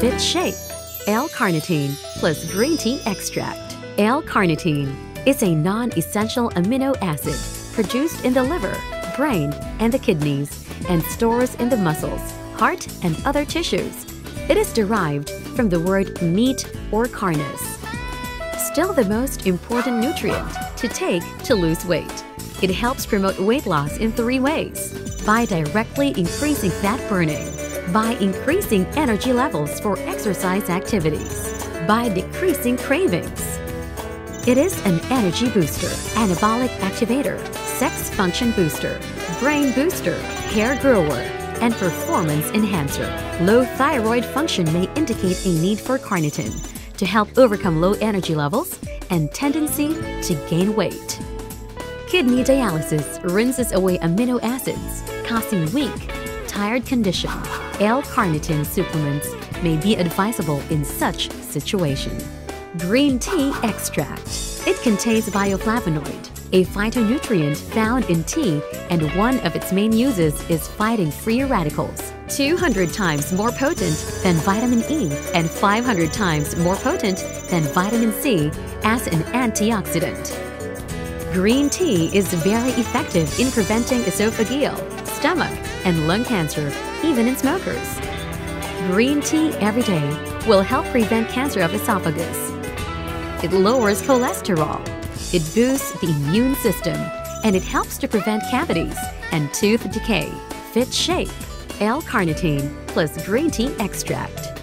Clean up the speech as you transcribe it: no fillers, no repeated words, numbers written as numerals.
fit shape. L-carnitine plus green tea extract. L-carnitine is a non-essential amino acid produced in the liver, brain, and the kidneys, and stores in the muscles, heart, and other tissues. It is derived from the word meat or carnus. Still the most important nutrient to take to lose weight. It helps promote weight loss in 3 ways: by directly increasing fat burning, by increasing energy levels for exercise activities, by decreasing cravings. It is an energy booster, anabolic activator, sex function booster, brain booster, hair grower, and performance enhancer. Low thyroid function may indicate a need for carnitine to help overcome low energy levels and tendency to gain weight. Kidney dialysis rinses away amino acids, causing weak, tired condition. L-carnitine supplements may be advisable in such situation. Green tea extract. It contains bioflavonoid, a phytonutrient found in tea, and one of its main uses is fighting free radicals. 200 times more potent than vitamin E and 500 times more potent than vitamin C as an antioxidant. Green tea is very effective in preventing esophageal, stomach, and lung cancer, even in smokers. Green tea every day will help prevent cancer of esophagus. It lowers cholesterol. It boosts the immune system, and it helps to prevent cavities and tooth decay. Fit shape. L-carnitine plus green tea extract.